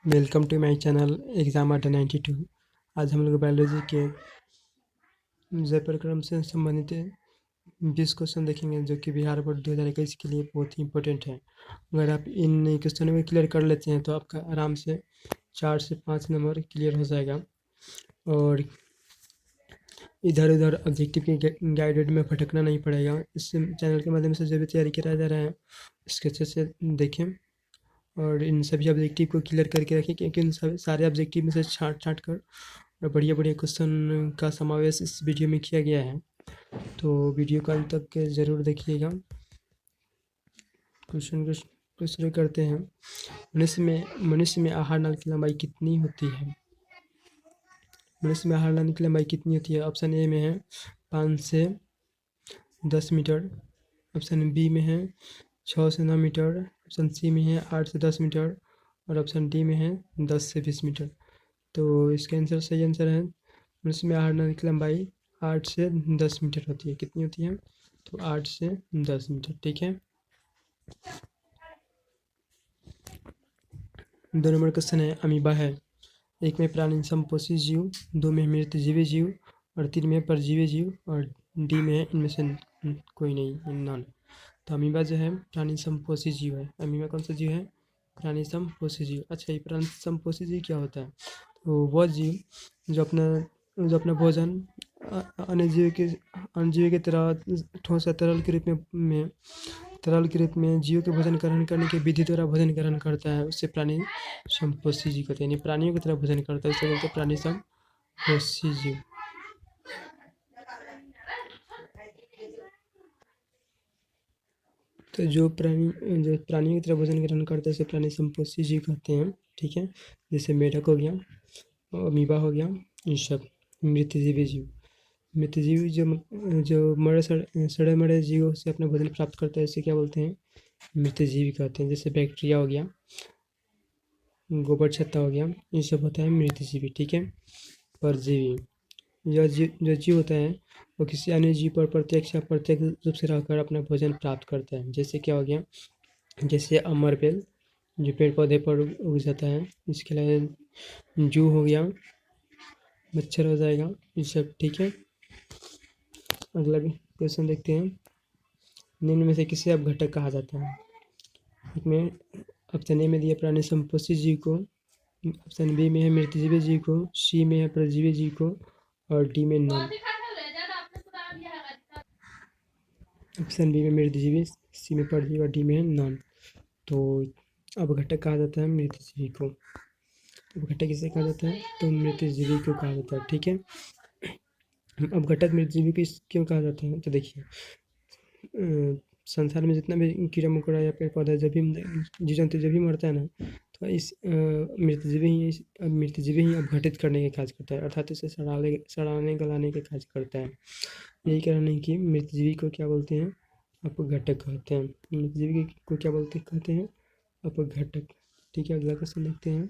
Welcome to my channel exam Adda 92। आज हम लोग बायोलॉजी के जय प्रक्रम से संबंधित 20 क्वेश्चन देखेंगे जो कि बिहार बोर्ड 2021 के लिए बहुत ही इंपॉर्टेंट है। अगर आप इन क्वेश्चनों में क्लियर कर लेते हैं तो आपका आराम से 4 से 5 नंबर क्लियर हो जाएगा और इधर उधर ऑब्जेक्टिव के गाइडेड में भटकना नहीं पड़ेगा। इस चैनल के माध्यम से जो भी तैयारी कराया जा रहा है इसके अच्छे से देखें और इन सभी ऑब्जेक्टिव को क्लियर करके रखें, क्योंकि इन सारे ऑब्जेक्टिव में से छाँट कर और बढ़िया क्वेश्चन का समावेश इस वीडियो में किया गया है। तो वीडियो को अंत तक ज़रूर देखिएगा। क्वेश्चन को शुरू करते हैं। मनुष्य में आहार नाल की लंबाई कितनी होती है? मनुष्य में आहार नाल की लंबाई कितनी होती है? ऑप्शन ए में है 5 से 10 मीटर, ऑप्शन बी में है 6 से 9 मीटर, ऑप्शन सी में है 8 से 10 मीटर और ऑप्शन डी में है 10 से 20 मीटर। तो इसका आंसर सही आंसर है मनुष्य में आहार नाली की लंबाई 8 से 10 मीटर होती है। कितनी होती है? तो 8 से 10 मीटर। ठीक है। 2 नंबर क्वेश्चन है अमीबा है। 1 में प्राणी संपोषी जीव, 2 में मृतजीवी जीव और 3 में परजीवी जीव और डी में है इनमें से कोई नहीं, नॉन। तो अमीबा जो है प्राणी संपोषी जीव है। अमीबा कौन सा जीव है? प्राणी संपोषी जीव। अच्छा, ये प्राणी संपोषी जीव क्या होता है? तो वह जीव जो अपना भोजन अन्य जीव की तरह ठोस या तरल के रूप में जीव के भोजन ग्रहण करने की विधि द्वारा भोजन ग्रहण करता है, उससे प्राणी संपोषी जीव कहते हैं। यानी प्राणियों की तरह भोजन करता है, इसे बोलते हैं प्राणी संपोषी जीव। तो जो प्राणियों की तरह भोजन ग्रहण करता है उसे प्राणी संपोषी जीव कहते हैं। ठीक है। जैसे मेढक हो गया, अमीबा हो गया, ये सब मृतजीवी जीव। मृतजीवी जो सड़े मरे जीवों से अपना भोजन प्राप्त करता है इसे क्या बोलते हैं? मृतजीवी कहते हैं। जैसे बैक्टीरिया हो गया, गोबर छत्ता हो गया, ये सब होता है मृतजीवी। ठीक है। परजीवी जो जीव होता है वो किसी अन्य जीव पर प्रत्यक्ष या अप्रत्यक्ष रूप से रहकर अपना भोजन प्राप्त करता है। जैसे क्या हो गया? जैसे अमर बेल जो पेड़ पौधे पर उग जाता है। इसके अलावा जू हो गया, मच्छर हो जाएगा, ये सब। ठीक है। अगला भी क्वेश्चन देखते हैं। निम्न में से किसे अपघटक कहा जाता है? इसमें ऑप्शन ए में दिया प्राणी संपोषी जीव को, ऑप्शन बी में है मृतजीवी जीव को, सी में है परजीवी जीव को और डी में नॉन। ऑप्शन बी में मृतजीवी, सी में परजीवी और डी में है नॉन। तो अपघटक कहा जाता है मृतजीवी को। अपघटक किसे कहा जाता है? तो मृतजीवी को कहा जाता है। ठीक है। अपघटक मृतजीवी को क्यों कहा जाता है? तो देखिए, संसार में जितना भी कीड़ा मकोड़ा या पेड़ पौधा जब भी जीव जंतु जब भी मरता है ना, तो इस मृतजीवी ही अपघटित करने का कार्य करता है, अर्थात इसे सड़ाने गलाने का कार्य करता है। यही कारण है कि मृतजीवी को क्या बोलते हैं? अपघटक कहते हैं। मृतजीवी को क्या कहते हैं? अपघटक। ठीक है। अगला क्वेश्चन देखते हैं।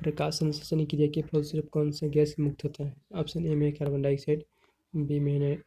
प्रकाश संश्लेषण क्रिया के फलस्वरूप कौन सा गैस मुक्त होता है? ऑप्शन ए में कार्बन डाइऑक्साइड, बी में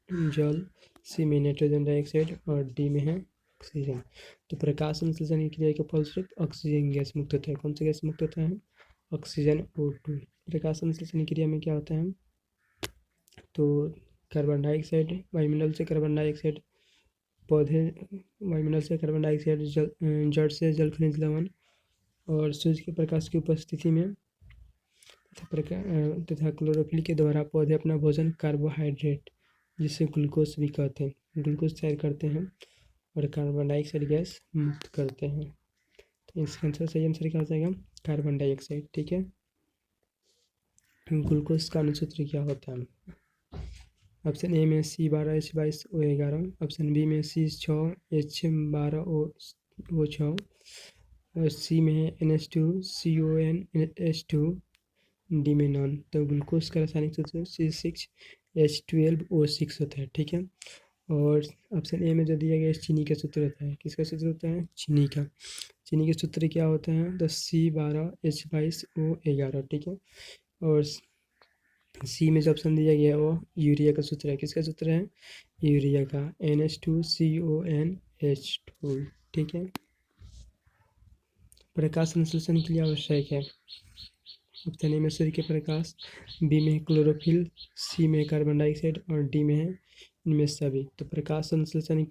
जल, सी में नाइट्रोजन डाइऑक्साइड और डी में है ऑक्सीजन। तो प्रकाश संश्लेषण की क्रिया के फलस्वरूप ऑक्सीजन गैस मुक्त होता है। कौन सा गैस मुक्त होता है? Oxygen O2। प्रकाश संश्लेषण की क्रिया में क्या होता है? तो कार्बन डाइऑक्साइड, वायुमंडल से कार्बन डाइऑक्साइड, वायुमंडल से कार्बन डाइऑक्साइड, जड़ से जल खनिज लवण और सूर्य के प्रकाश की उपस्थिति में तथा क्लोरोफिल के द्वारा पौधे अपना भोजन कार्बोहाइड्रेट, जिसे ग्लूकोज भी कहते हैं, ग्लूकोज तैयार करते हैं और कार्बन डाइऑक्साइड गैस मुक्त करते हैं। तो इसका आंसर सही आंसर क्या हो जाएगा? Carbon dioxide. ठीक है। ग्लूकोज का अनुसूत्र क्या होता है? ऑप्शन ए में C12H22O11, ऑप्शन बी में C6H12O6 और सी में है NH2CONH2, डी में नॉन। तो ग्लूकोज का रासायनिक सूत्र C6H12O6 होता है। ठीक है। और ऑप्शन ए में जो दिया गया चीनी का सूत्र होता है। किसका सूत्र होता है? चीनी का। चीनी के सूत्र क्या होता है? तो C12H22O11। ठीक है। और सी में जो ऑप्शन दिया गया है वो यूरिया का सूत्र है। किसका सूत्र है? यूरिया का, NH2CONH2। ठीक है। प्रकाश संश्लेषण के लिए आवश्यक है। ऑप्शन ए में सूर्य के प्रकाश, बी में है क्लोरोफिल, सी में है कार्बन डाइऑक्साइड और डी में है इनमें सभी। तो प्रकाश संश्लेषण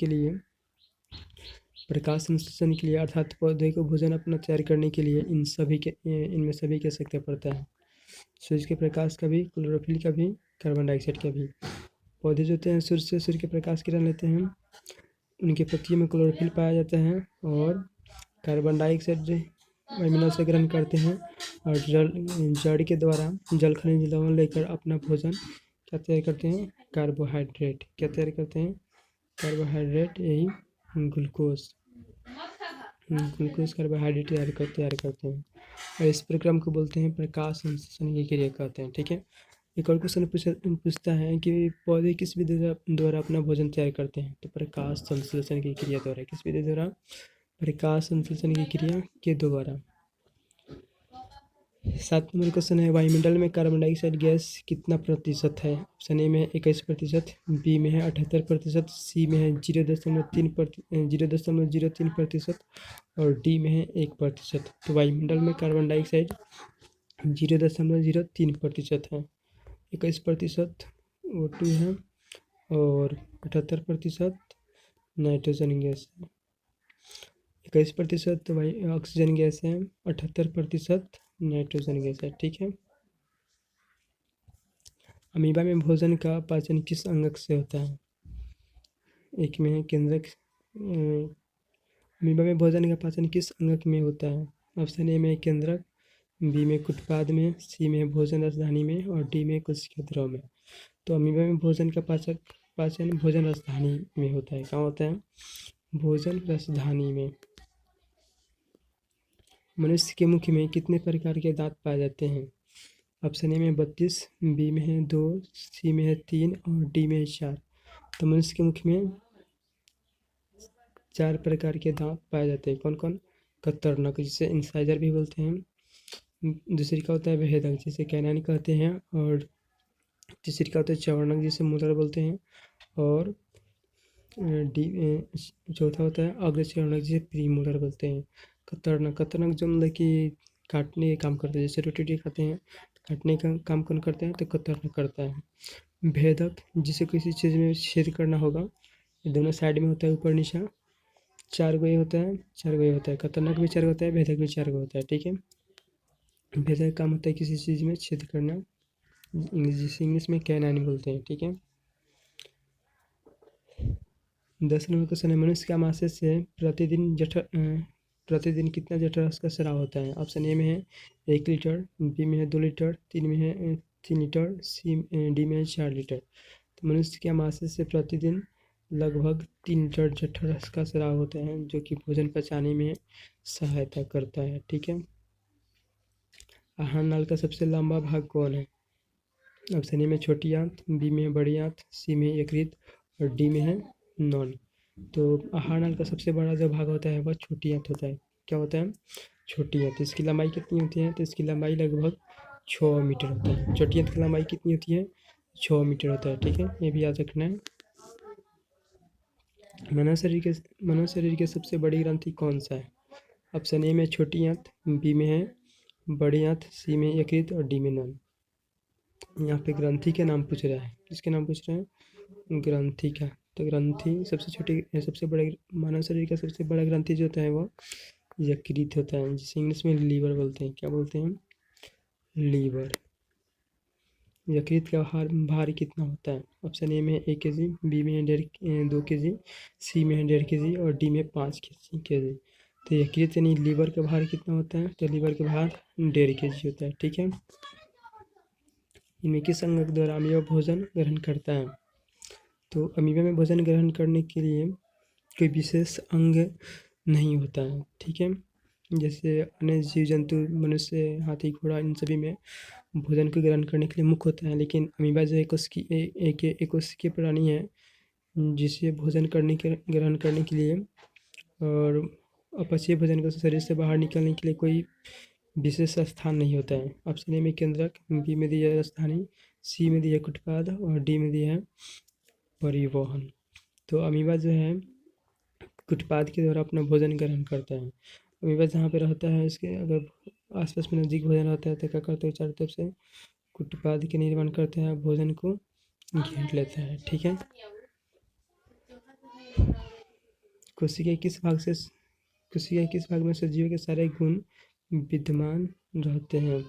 के लिए अर्थात पौधे को भोजन अपना तैयार करने के लिए इनमें सभी की आवश्यकता पड़ता है। सूर्य के प्रकाश का भी, क्लोरोफिल का भी, कार्बन डाइऑक्साइड का भी। पौधे जो होते हैं सूर्य के प्रकाश किरण लेते हैं, उनके पत्तियों में क्लोरोफिल पाया जाता है और कार्बन डाइऑक्साइड वायुमंडल से ग्रहण करते हैं और जड़ के द्वारा जल खनिज लवण लेकर अपना भोजन क्या तैयार करते हैं, कार्बोहाइड्रेट। क्या तैयार करते हैं, कार्बोहाइड्रेट, यही ग्लूकोज कार्बोहाइड्रेट तैयार करते हैं और इस प्रक्रम को बोलते हैं प्रकाश संश्लेषण की क्रिया कहते हैं। ठीक है। एक और क्वेश्चन पूछता है कि पौधे किस विधि द्वारा अपना भोजन तैयार करते हैं। तो प्रकाश संश्लेषण की क्रिया द्वारा। किस विधि द्वारा, प्रकाश संश्लेषण की क्रिया के द्वारा। 7 नंबर क्वेश्चन है, वायुमंडल में कार्बन डाइऑक्साइड गैस कितना प्रतिशत है। ऑप्शन ए में 21%, बी में है 78%, सी में है 0.03% और डी में है 1%। तो वायुमंडल में कार्बन डाइऑक्साइड 0.03% है, 21% O2 है और 78% नाइट्रोजन गैस है। 21% ऑक्सीजन गैस है, 78% नाइट्रोजन गैस है। ठीक है। अमीबा में भोजन का पाचन किस अंग से होता है। एक में है केंद्रक। अमीबा में भोजन का पाचन किस अंग में होता है। ऑप्शन ए में केंद्रक, बी में कुटपाद में, सी में भोजन रसधानी में और डी में कोशिकीय द्रव में। तो अमीबा में भोजन का पाचन भोजन रसधानी में होता है। कहाँ होता है, भोजन रसधानी में। मनुष्य के मुख में कितने प्रकार के दांत पाए जाते हैं। ऑप्शन ए में 32, बी में है 2, सी में है 3 और डी में है 4। तो मनुष्य के मुख में 4 प्रकार के दांत पाए जाते हैं। कौन कौन, कतरनक जिसे इंसाइजर भी बोलते हैं, दूसरी का होता है भेदक जिसे कैनाइन कहते हैं और तीसरी का होता है चवर्णक जिसे मूलर बोलते हैं और चौथा होता है अग्रचरणक जिसे प्रीमोलर बोलते हैं। कतरनक जो मतलब कि काटने का काम करते हैं, जैसे रोटी खाते हैं, काटने का काम कौन करता है, तो कतरनक करता है। भेदक जिसे किसी चीज़ में छेद करना होगा, दोनों साइड में होता है, ऊपर नीचा, 4 गो ये होता है। कतरनक भी 4 गो होता है, भेदक भी 4 गो होता है। ठीक है। भेदक का काम होता है किसी चीज़ में छेद करना, जिसे इंग्लिश में कैनाइन बोलते हैं। ठीक है। 10 नंबर क्वेश्चन है, मनुष्य के आमाशय से प्रतिदिन कितना जठरांश का स्राव होता है। ऑप्शन ए में है 1 लीटर, बी में है 2 लीटर, 3 में है 3 लीटर, डी में है 4 लीटर। तो मनुष्य के आमाशय से प्रतिदिन लगभग 3 लीटर जठरांश का स्राव होता है, जो कि भोजन पचाने में सहायता करता है। ठीक है। आहार नाल का सबसे लंबा भाग कौन है। ऑप्शन ए में छोटी आंत, बी में है बड़ी आंत, सी में यकृत और डी में है नॉन। तो आहार नाल का सबसे बड़ा जो भाग होता है वह छोटी आंत होता है। क्या होता है, छोटी आंत। इसकी लंबाई कितनी होती है, तो इसकी लंबाई लगभग 6 मीटर होता है। छोटी आंत की लंबाई कितनी होती है, 6 मीटर होता है। ठीक है, ये भी याद रखना है। मानव शरीर के सबसे बड़ी ग्रंथि कौन सा है। ऑप्शन ए में छोटी आंत, बी में है बड़ी आंत, सी में यकृत और डी में नॉन। यहाँ पे ग्रंथि के नाम पूछ रहा है, किसके नाम पूछ रहे हैं, ग्रंथि का। तो ग्रंथि सबसे बड़ा मानव शरीर का सबसे बड़ा ग्रंथि जो होता है वो यकृत होता है, जिसे इंग्लिश में लीवर बोलते हैं। क्या बोलते हैं, लीवर। यकृत का भार कितना होता है। ऑप्शन ए में 1 kg, बी में है 2 kg, सी में है 1.5 kg और डी में 5 kg। तो यकृत यानी लीवर का भार कितना होता है, तो लीवर का भार 1.5 kg होता है। ठीक है। इनमें किस अंग द्वारा अमीबा भोजन ग्रहण करता है। तो अमीबा में भोजन ग्रहण करने के लिए कोई विशेष अंग नहीं होता है। ठीक है। जैसे अन्य जीव जंतु, मनुष्य, हाथी, घोड़ा, इन सभी में भोजन को ग्रहण करने के लिए मुख होता है, लेकिन अमीबा जो एक कोशिकीय प्राणी है, जिसे भोजन ग्रहण करने के लिए और अपचय भोजन को शरीर से बाहर निकलने के लिए कोई विशेष स्थान नहीं होता है। ऑप्शन ए में केंद्रक, बी में दिया है राजधानी, सी में दिया है कुटपाद और डी में दिया है परिवहन। तो अमीबा जो है कुटपाद के द्वारा अपना भोजन ग्रहण करता है अमीबा जहाँ पे रहता है उसके अगर आसपास में नज़दीक भोजन रहता है तो क्या करते हैं, चारों तरफ से कुटुपादि के निर्माण करते हैं, भोजन को घेर लेता है। ठीक है। कोशिका किस भाग से कोशिका किस भाग में सजीव के सारे गुण विद्यमान रहते हैं?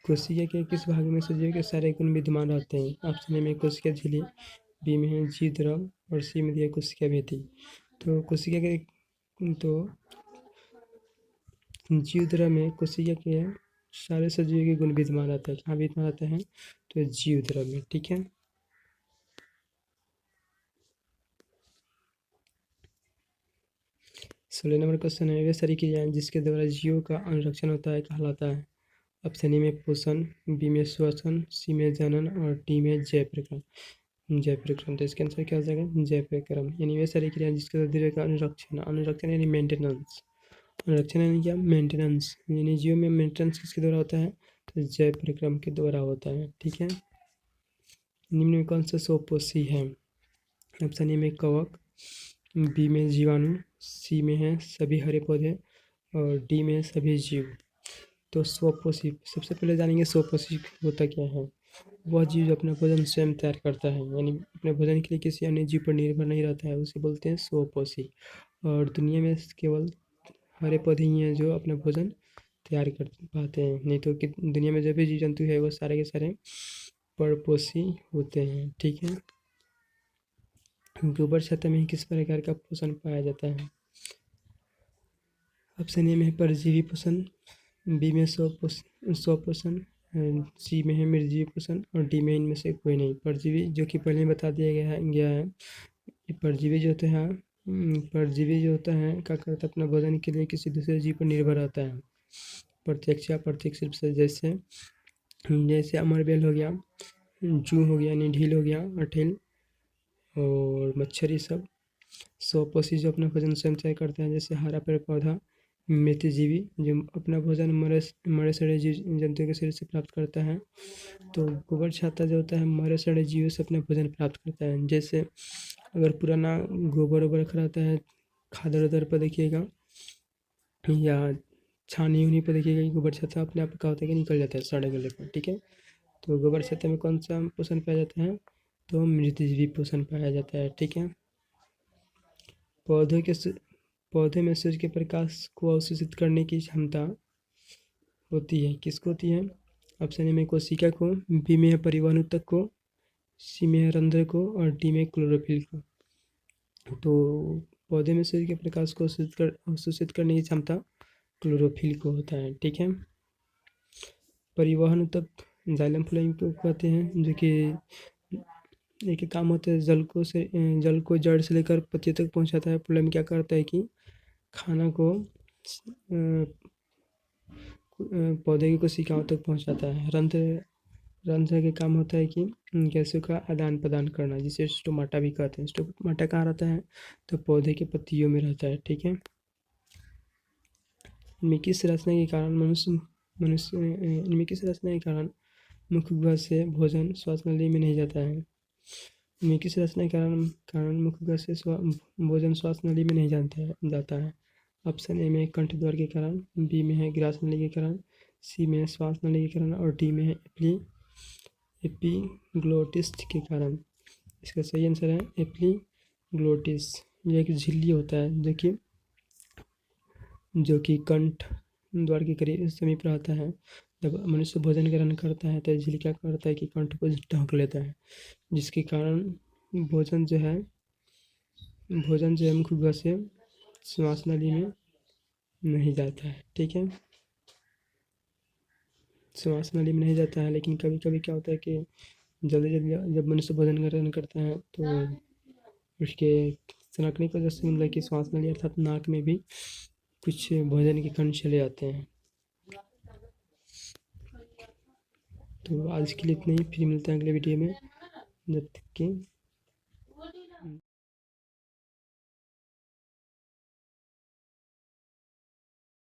कोशिका के किस भाग में सजीव के सारे गुण विद्यमान रहते हैं? ऑप्शन ए में कोशिका झिल्ली, बी में है जीव द्रव और सी में दिया कोशिका भित्ति। तो कोशिका के तो जीव द्रव में कोशिका के सारे सजीव के गुण विद्यमान रहते हैं। कहाँ विद्यमान रहते हैं? तो जीव द्रव में। ठीक है। 16 नंबर क्वेश्चन है, वे सारी क्रियाएं जिसके द्वारा जीवों का अनुरक्षण होता है कहलाता है? ऑप्शन ए में पोषण, बी में श्वसन, सी में जनन और डी में जय प्रक्रम। जय प्रक्रम, तो इसका आंसर क्या हो जाएगा? जय प्रक्रम। यानी वे सारी क्रियाएं जिसके द्वारा जीव का अनुरक्षण, अनुरक्षण यानी मेंटेनेंस, अनुरक्षण यानी क्या? मेंटेनेंस। यानी जीव में मेंटेनेंस किसके द्वारा होता है? तो जय प्रक्रम के द्वारा होता है। ठीक है। निम्न में कौन सा स्वपोषी है? ऑप्शन ए में कवक, बी में जीवाणु, सी में है सभी हरे पौधे और डी में सभी जीव। तो स्वपोषी, सबसे पहले जानेंगे स्वपोषी होता क्या है। वह जीव जो अपना भोजन स्वयं तैयार करता है, यानी अपने भोजन के लिए किसी अन्य जीव पर निर्भर नहीं रहता है, उसे बोलते हैं स्वपोषी। और दुनिया में केवल हरे पौधे ही हैं जो अपना भोजन तैयार कर पाते हैं, नहीं तो कि दुनिया में जो भी जीव जंतु है वो सारे के सारे परपोषी होते हैं। ठीक है। गोबर छत्ता में किस प्रकार का पोषण पाया जाता है? ऑप्शन ए में है परजीवी पोषण, बी में स्वपोषण, सी में है निर्जीवी पोषण और डी में इनमें से कोई नहीं। परजीवी जो कि पहले बता दिया गया है कि परजीवी जो होता है, परजीवी जो होता है क्या करता है? अपना भोजन के लिए किसी दूसरे जीव पर निर्भर रहता है, प्रत्यक्ष या अप्रत्यक्ष रूप से। जैसे अमरबेल हो गया, जू हो गया यानी ढील हो गया, अठेल और मच्छर, ये सब स्वपोषी जो अपना भोजन स्वयं तैयार करते हैं। जैसे हरा पेड़ पौधा मृतजीवी जो अपना भोजन मरे सड़े जीव जंतु के शरीर से प्राप्त करता है। तो गोबर छाता जो होता है मरे सड़े जीवों से अपना भोजन प्राप्त करता है। जैसे अगर पुराना गोबर वोबर रखा रहता है खादर उदर पर देखिएगा या छानी उनी पर देखिएगा कि गोबर छाता अपने आप क्या होता है कि निकल जाता है सड़े गले पर। ठीक है। तो गोबर छाता में कौन सा पोषण पाया जाता है? तो मृतजीवी पोषण पाया जाता है। ठीक है। पौधे में सूर्य के प्रकाश को अवशोषित करने की क्षमता होती है, किसको होती है? ऑप्शन ए में कोशिका को, बी में है परिवहन ऊतक को, सी में है रंध्र को और डी में क्लोरोफिल को। तो पौधे में सूर्य के प्रकाश को अवशोषित करने की क्षमता क्लोरोफिल को होता है। ठीक है। परिवहन ऊतक जाइलम फ्लोएम को कहते हैं, जो कि एक काम होता है जल को जड़ से लेकर पत्ती तक पहुंचाता है। फ्लोएम क्या करता है कि खाना को पौधे की कोशिकाओं तक पहुंचाता है। रंध्र का काम होता है कि गैसों का आदान प्रदान करना, जिसे स्टोमाटा भी कहते हैं। स्टोमाटा कहाँ रहता है? तो पौधे के पत्तियों में रहता है। ठीक है। इनमें किस रचना के कारण इनमें किस रचना के कारण मुख्य गुहा से भोजन श्वास नली में नहीं जाता है? इनमें किस रचना के कारण मुख्य गुहा से भोजन श्वास नली में नहीं जाता है? ऑप्शन ए में कंठ द्वार के कारण, बी में है ग्रास नली के कारण, सी में है श्वास नली के कारण और डी में है एपिग्लोटिस के कारण। इसका सही आंसर है एपिग्लोटिस। यह एक झिल्ली होता है जो कि कंठ द्वार के करीब समीप रहता है। जब मनुष्य भोजन ग्रहण करता है तो झिल्ली क्या करता है कि कंठ को ढक लेता है, जिसके कारण भोजन जो है मुख्य गुहा से श्वास नली में नहीं जाता है। ठीक है। श्वास नली में नहीं जाता है, लेकिन कभी कभी क्या होता है कि जल्दी जब मनुष्य भोजन ग्रहण करता है तो उसके सनकने की वजह से मतलब कि श्वास नली अर्थात नाक में भी कुछ भोजन के कण चले जाते हैं। तो आज के लिए इतना ही, फिर मिलते हैं अगले वीडियो में। जब तक कि